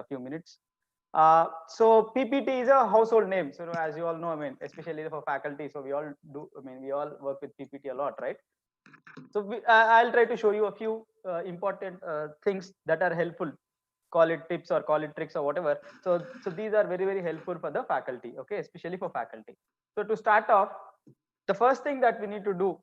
a few minutes. So PPT is a household name. So as you all know, I mean, especially for faculty, so we all do. I mean, we all work with PPT a lot, right? So I'll try to show you a few important things that are helpful. Call it tips or call it tricks or whatever. So these are very helpful for the faculty. Okay, especially for faculty. So to start off, the first thing that we need to do,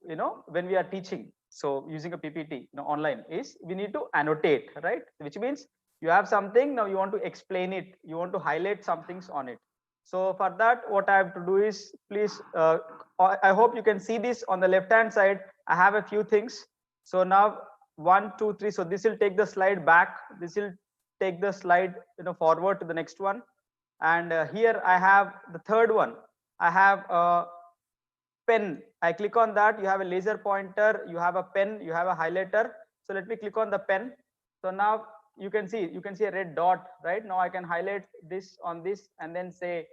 when we are teaching, so using a PPT, online, is we need to annotate, right? Which means you have something, now you want to explain it, you want to highlight some things on it. So for that, what I have to do is, please, I hope you can see this on the left hand side. I have a few things. So now 1 2 3, so this will take the slide back, this will take the slide forward to the next one. And here I have the third one. I have pen. I click on that, you have a laser pointer, you have a pen, you have a highlighter. So let me click on the pen. So now you can see a red dot, right? Now I can highlight this on this and then say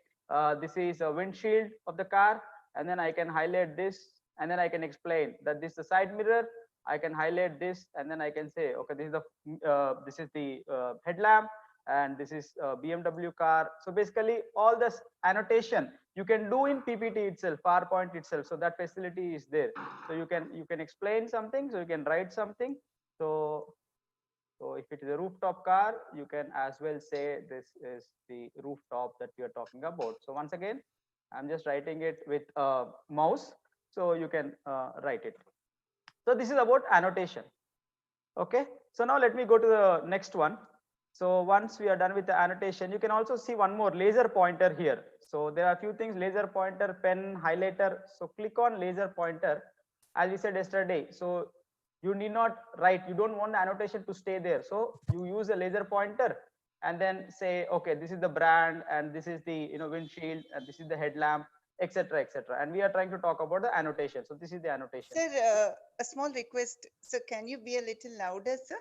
this is a windshield of the car, and then I can highlight this, and then I can explain that this is the side mirror. I can highlight this, and then I can say, okay, this is the headlamp, and this is a BMW car. So basically all this annotation you can do in PPT itself, PowerPoint itself. So that facility is there. So you can explain something, so you can write something. So if it is a rooftop car, you can as well say this is the rooftop that we are talking about. So once again, I'm just writing it with a mouse, so you can write it. So this is about annotation. Okay, so now let me go to the next one. So once we are done with the annotation, you can also see one more laser pointer here. So there are a few things: laser pointer, pen, highlighter. So click on laser pointer, as we said yesterday. So you need not write, you don't want the annotation to stay there. So you use a laser pointer and then say, okay, this is the brand, and this is the windshield, and this is the headlamp, etc., etc. And we are trying to talk about the annotation. So this is the annotation. Sir, a small request. Sir, can you be a little louder, sir?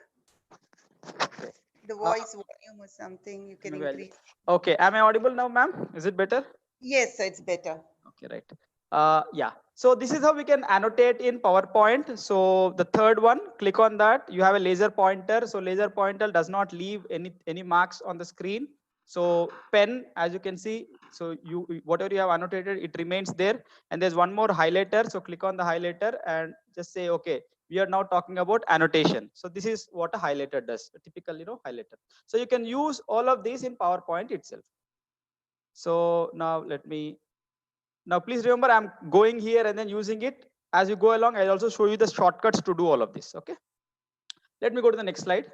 Okay. The voice volume or something you can Maybe increase. okay. Am I audible now, ma'am? Is it better? Yes, sir, it's better. Okay, right. Yeah. So this is how we can annotate in PowerPoint. So the third one, click on that. You have a laser pointer. So laser pointer does not leave any marks on the screen. So pen, as you can see, so whatever you have annotated, it remains there. And there's one more highlighter. So click on the highlighter and just say, okay, we are now talking about annotation. So this is what a highlighter does, a typical highlighter. So you can use all of these in PowerPoint itself. So now please remember, I'm going here and then using it. As you go along, I'll also show you the shortcuts to do all of this. Okay, let me go to the next slide.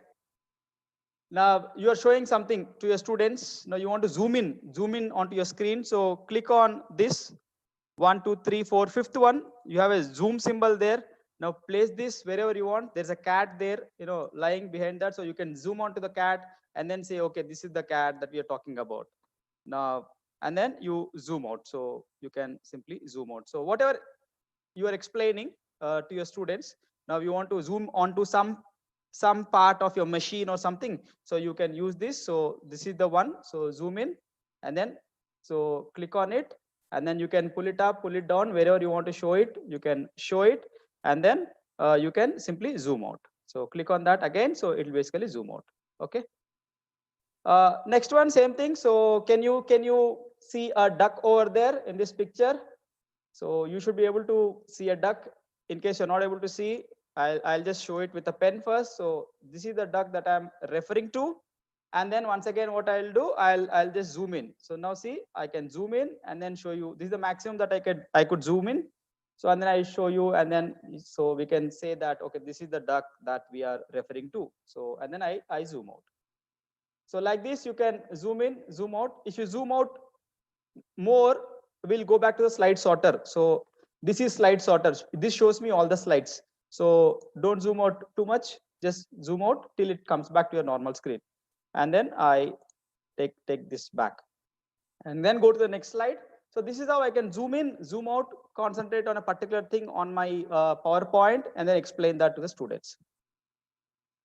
Now you are showing something to your students. Now you want to zoom in onto your screen. So click on this 1 2 3 4 fifth one. You have a zoom symbol there. Now place this wherever you want. There's a cat there, lying behind that. So you can zoom onto the cat and then say, okay, this is the cat that we are talking about. Now, and then you zoom out. So you can simply zoom out. So whatever you are explaining to your students, now you want to zoom onto some part of your machine or something, so you can use this. So this is the one. So zoom in, and then so click on it, and then you can pull it up, pull it down, wherever you want to show it, you can show it, and then you can simply zoom out. So click on that again, so it will basically zoom out. Okay. Next one, same thing. So can you see a duck over there in this picture? So you should be able to see a duck. In case you're not able to see, I'll just show it with a pen first. So this is the duck that I'm referring to. And then once again, what I'll do, I'll just zoom in. So now see, I can zoom in and then show you. This is the maximum that I could zoom in. So and then I show you, and then so we can say that, okay, this is the duck that we are referring to. So and then I zoom out. So like this, you can zoom in, zoom out. If you zoom out more, we'll go back to the slide sorter. So this is slide sorter. This shows me all the slides. So don't zoom out too much. Just zoom out till it comes back to your normal screen. And then I take this back. And then go to the next slide. So this is how I can zoom in, zoom out, concentrate on a particular thing on my PowerPoint, and then explain that to the students.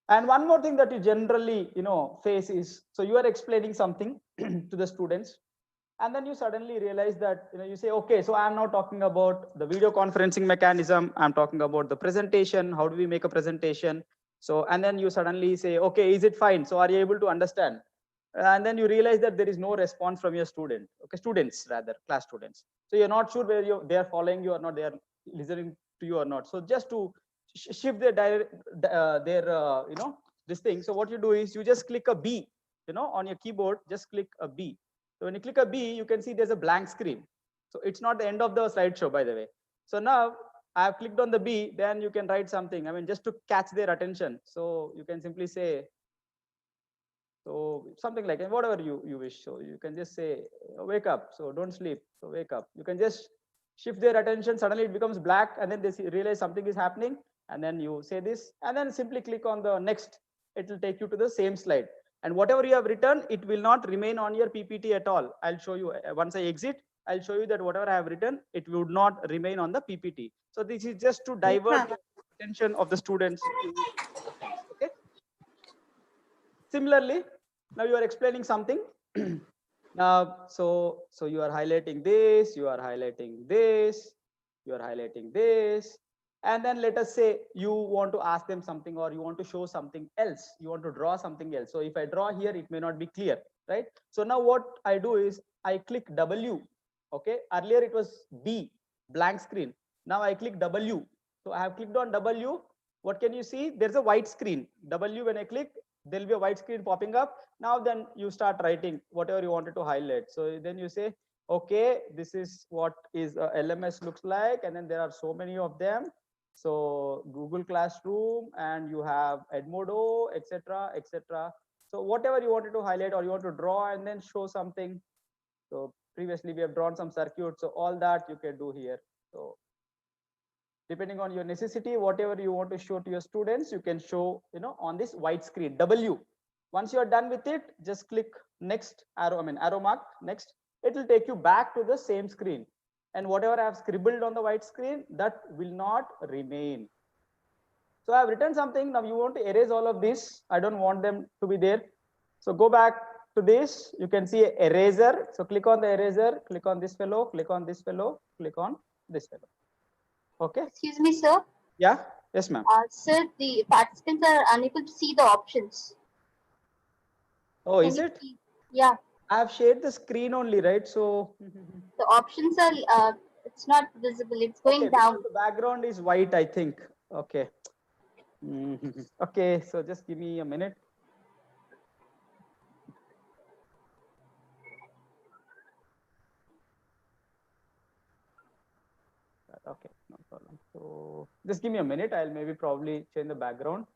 And one more thing that you generally face is, so you are explaining something to the students, and then you suddenly realize that you say, okay, so I'm now talking about the video conferencing mechanism, I'm talking about the presentation, how do we make a presentation. So and then you suddenly say, okay, is it fine? So are you able to understand? and then you realize that there is no response from your student, okay, students rather, class students. So you're not sure whether they are following you or not, they are listening to you or not. So just to shift their this thing, so what you do is you just click a B, on your keyboard, just click a B. So when you click a B, you can see there's a blank screen. So it's not the end of the slideshow, by the way. So now I have clicked on the B, then you can write something, I mean, just to catch their attention. So you can simply say, so something like whatever you wish. So you can just say, wake up, so don't sleep, so wake up. You can just shift their attention, suddenly it becomes black, and then they realize something is happening, and then you say this, and then simply click on the next. It will take you to the same slide, and whatever you have written, it will not remain on your PPT at all. I'll show you once I exit. I'll show you that whatever I have written, it would not remain on the PPT. So this is just to divert the attention of the students to things. Okay. Similarly, now you are explaining something. Now, so you are highlighting this, you are highlighting this, you are highlighting this, and then let us say you want to ask them something, or you want to show something else, you want to draw something else. So if I draw here, it may not be clear, right? So now what I do is I click W. Okay, earlier it was B, blank screen. Now I click W. So I have clicked on W. What can you see? There's a white screen. W, when I click, there'll be a white screen popping up. Now then you start writing whatever you wanted to highlight. So then you say, okay, this is what is LMS looks like, and then there are so many of them. So Google Classroom, and you have Edmodo, etc., etc. So whatever you wanted to highlight, or you want to draw and then show something. So previously we have drawn some circuits, so all that you can do here. So depending on your necessity, whatever you want to show to your students, you can show, on this white screen, W. Once you are done with it, just click next arrow, arrow mark, next. It will take you back to the same screen. And whatever I have scribbled on the white screen, that will not remain. So I have written something. Now you want to erase all of this. I don't want them to be there. So go back to this. You can see eraser. So click on the eraser, click on this fellow, click on this fellow, click on this fellow. Okay. Excuse me, sir. Yeah. Yes, ma'am. Sir, the participants are unable to see the options. Oh, is it? Yeah. I have shared the screen only, right? So the options are it's not visible. It's going down. The background is white, I think. Okay. Okay. So just give me a minute. Okay, no problem. So just give me a minute. I'll maybe probably change the background.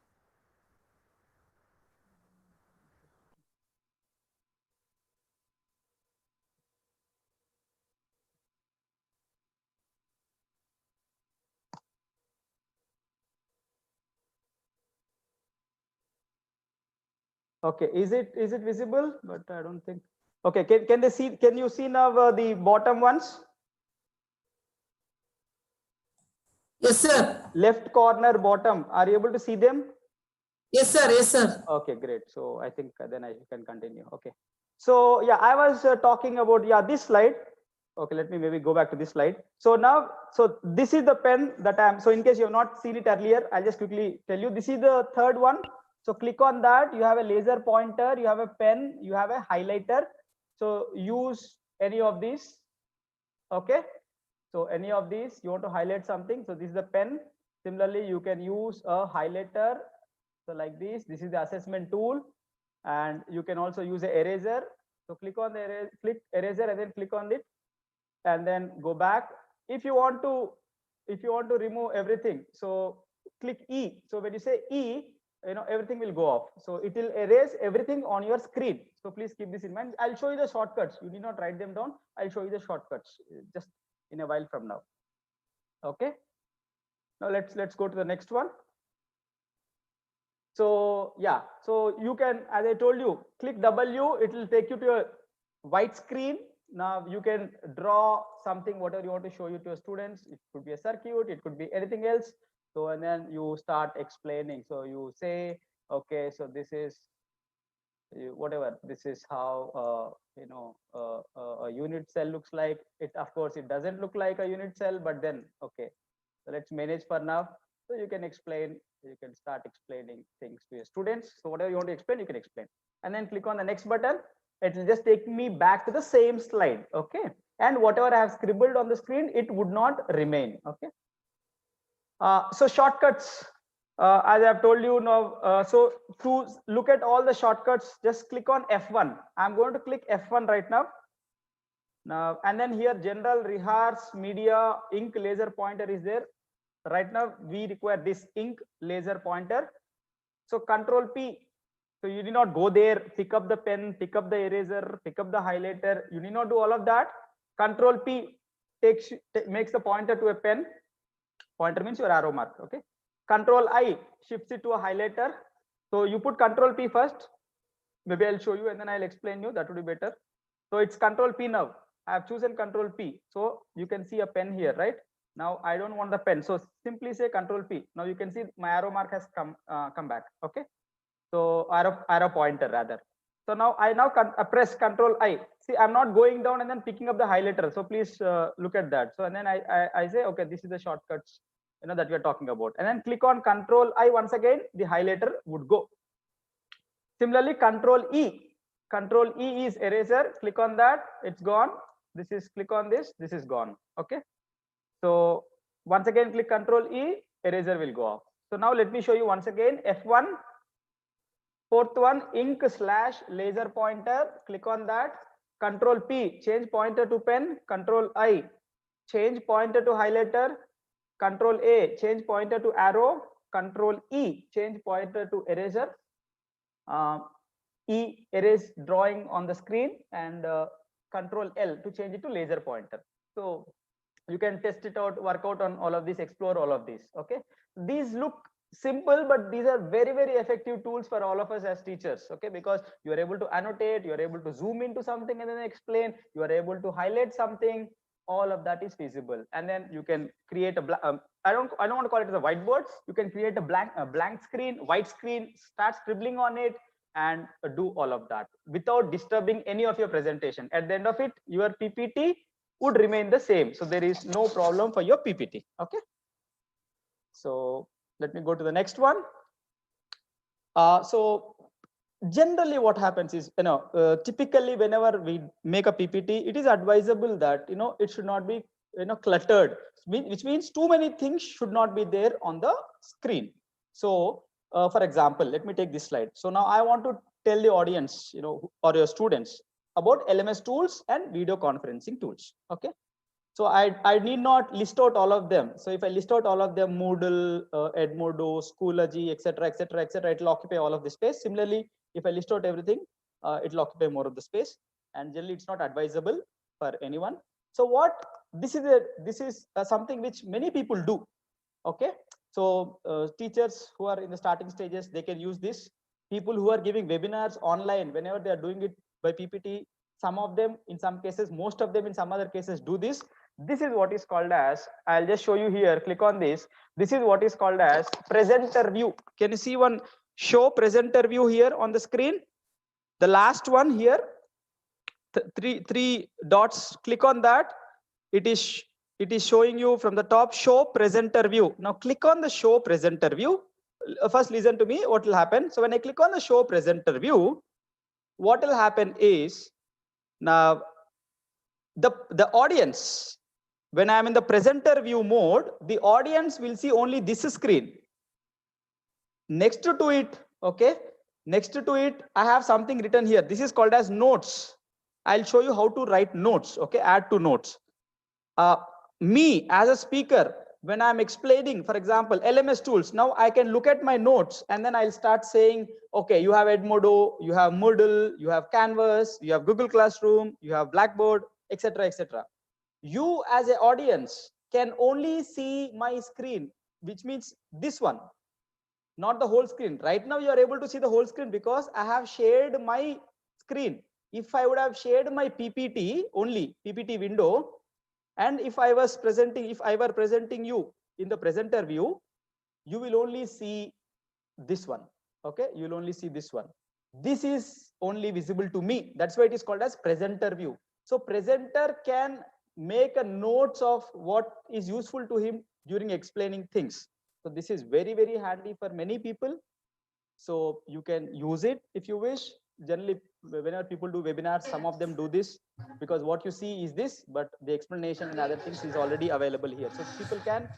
Okay, is it visible? But I don't think. Okay, can they see? Can you see now the bottom ones? Yes, sir. Left corner bottom. Are you able to see them? Yes, sir. Yes, sir. Okay, great. So I think then I can continue. Okay. So yeah, I was talking about this slide. Okay, let me maybe go back to this slide. So now, so this is the pen that I'm. So in case you have not seen it earlier, I'll just quickly tell you. This is the third one. So click on that. You have a laser pointer. You have a pen. You have a highlighter. So use any of these. Okay. So any of these, you want to highlight something. So this is the pen. Similarly, you can use a highlighter. So like this is the assessment tool, and you can also use an eraser. So click on the eraser and then click on it, and then go back. If you want to remove everything, so click E. So when you say E, everything will go off. So it will erase everything on your screen. So please keep this in mind. I'll show you the shortcuts. You need not write them down. I'll show you the shortcuts just in a while from now. Okay. Now let's go to the next one. So yeah, so you can, as I told you, click W, it will take you to a white screen. Now you can draw something, whatever you want to show you to your students. It could be a circuit, it could be anything else. So, and then you start explaining. So you say, okay, so this is whatever, this is how a unit cell looks like. It, of course, it doesn't look like a unit cell, but then okay, so let's manage for now. So you can explain, you can start explaining things to your students. So whatever you want to explain, you can explain. and then click on the next button. It will just take me back to the same slide. Okay, and whatever I have scribbled on the screen, it would not remain. Okay. So shortcuts, as I've told you now, so to look at all the shortcuts, just click on F1. I'm going to click F1 right now. Now, and then here general, rehearse, media, ink, laser pointer is there. Right now we require this ink laser pointer. So Control P. So you need not go there, pick up the pen, pick up the eraser, pick up the highlighter. You need not do all of that. Control P makes the pointer to a pen. Pointer means your arrow mark. Okay. Control I shifts it to a highlighter. So you put Control P first. Maybe I'll show you and then I'll explain you. That would be better. So it's Control P now. I have chosen Control P. So you can see a pen here, right? Now I don't want the pen. So simply say Control P. Now you can see my arrow mark has come back. Okay. So arrow pointer rather. So now I press Control I. See, I'm not going down and then picking up the highlighter. So please look at that. So and then I say, okay, this is the shortcuts, you know, that we are talking about. And then click on Control I once again, the highlighter would go. Similarly, Control E. Control E is eraser. Click on that, it's gone. This is click on this is gone. Okay. So once again, click Control E, eraser will go off. So now let me show you once again. F1. Fourth one, ink / laser pointer. Click on that. Control P, change pointer to pen. Control I, change pointer to highlighter. Control A, change pointer to arrow. Control E, change pointer to eraser. E, erase drawing on the screen, and Control L to change it to laser pointer. So you can test it out, work out on all of this, explore all of this. Okay, these look simple, but these are very, very effective tools for all of us as teachers. Okay, because you are able to annotate, you are able to zoom into something and then explain, you are able to highlight something. All of that is feasible, and then you can create a I don't want to call it as a whiteboard. You can create a blank screen, white screen, start scribbling on it, and do all of that without disturbing any of your presentation. At the end of it, your PPT would remain the same. So there is no problem for your PPT. Okay. So let me go to the next one. So generally what happens is, typically whenever we make a PPT, it is advisable that, it should not be, cluttered, which means too many things should not be there on the screen. So for example, let me take this slide. So now I want to tell the audience, or your students about LMS tools and video conferencing tools. Okay. So I need not list out all of them. So if I list out all of them, Moodle, Edmodo, Schoology, etc., it will occupy all of the space. Similarly, if I list out everything, it will occupy more of the space, and generally it's not advisable for anyone. So this is something which many people do. Okay. So teachers who are in the starting stages, they can use this. People who are giving webinars online, whenever they are doing it by PPT, some of them, in some cases, most of them in some other cases do this. This is what is called as, I'll just show you here, click on this. This is what is called as presenter view. Can you see one show presenter view here on the screen? The last one here, three dots, click on that. It is showing you from the top, show presenter view. Now click on the show presenter view. First listen to me, what will happen. So when I click on the show presenter view, what will happen is, now the audience, when I'm in the presenter view mode, the audience will see only this screen. Next to it, okay, next to it, I have something written here. This is called as notes. I'll show you how to write notes. Okay, add to notes. Me as a speaker, when I'm explaining, for example, LMS tools, now I can look at my notes and then I'll start saying, okay, you have Edmodo, you have Moodle, you have Canvas, you have Google Classroom, you have Blackboard, etc., etc. You as an audience can only see my screen, which means this one, not the whole screen. Right now you are able to see the whole screen because I have shared my screen. If I would have shared my PPT, only PPT window, and if I were presenting you in the presenter view, you will only see this one. Okay, you will only see this one. This is only visible to me. That's why it is called as presenter view. So presenter can make a notes of what is useful to him during explaining things. So this is very, very handy for many people. So you can use it if you wish. generally whenever people do webinars, some of them do this, because what you see is this, but the explanation and other things is already available here. So people can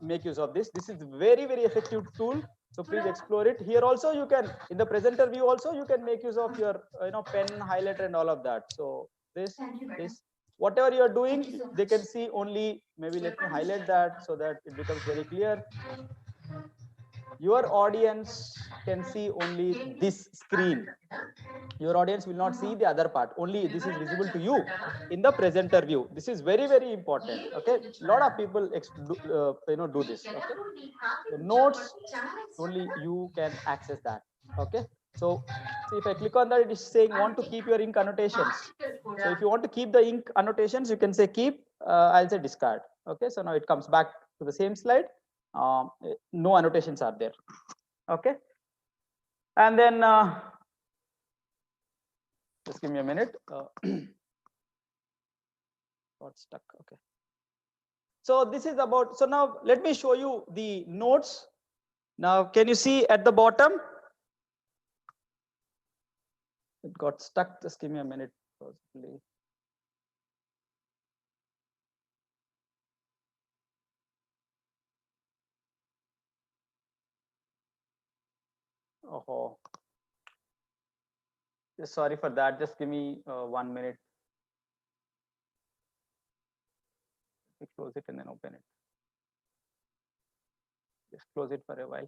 make use of this. This is very, very effective tool. So please explore it. Here also you can, in the presenter view also, you can make use of your pen, highlighter and all of that. So this, whatever you are doing, they can see only, maybe let me highlight that so that it becomes very clear. Your audience can see only this screen. Your audience will not see the other part. Only this is visible to you in the presenter view. This is very, very important. Okay, a lot of people do this. Okay, the notes only you can access that. Okay, so if I click on that, it is saying want to keep your ink annotations. So if you want to keep the ink annotations, you can say keep. I'll say discard. Okay, so now it comes back to the same slide. No annotations are there. Okay, and then just give me a minute. Got stuck. Okay. So this is about, so now let me show you the notes. Now, can you see at the bottom? It got stuck. Just give me a minute. Possibly. Oh, just sorry for that. Just give me 1 minute. Close it and then open it. Just close it for a while.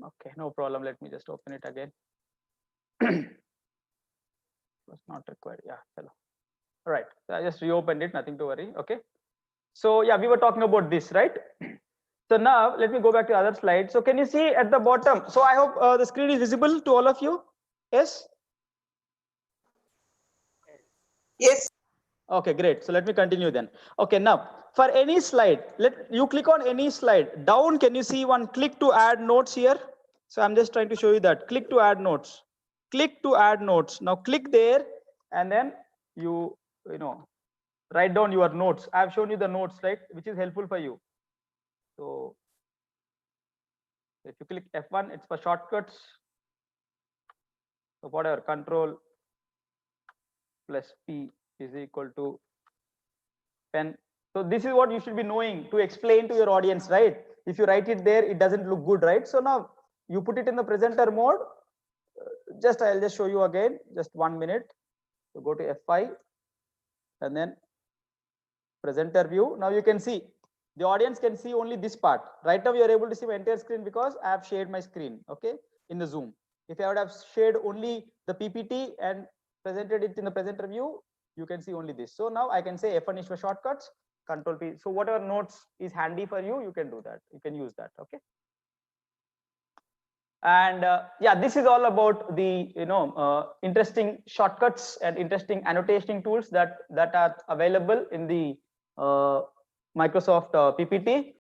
Okay, no problem. Let me just open it again. Was not required. Yeah, hello. All right. So I just reopened it. Nothing to worry. Okay. So yeah, we were talking about this, right? So now let me go back to the other slide. So can you see at the bottom? So I hope the screen is visible to all of you. Yes. Yes. Okay, great. So let me continue then. Okay, now for any slide, let you click on any slide down. Can you see one click to add notes here? So I'm just trying to show you that. Click to add notes. Click to add notes. Now click there, and then you write down your notes. I've shown you the notes, right, which is helpful for you. So if you click F1, it's for shortcuts. So whatever, Control plus P is equal to pen. So this is what you should be knowing to explain to your audience, right? If you write it there, it doesn't look good, right? So now you put it in the presenter mode. I'll just show you again, just 1 minute. So go to F5 and then presenter view. Now you can see the audience can see only this part. Right now you are able to see my entire screen because I have shared my screen, okay, in the Zoom. If I would have shared only the PPT and presented it in the presenter view, you can see only this. So now I can say F1 is for shortcuts, Control P. So whatever notes is handy for you, you can do that. You can use that, okay. And yeah, this is all about the interesting shortcuts and interesting annotation tools that are available in the Microsoft PPT.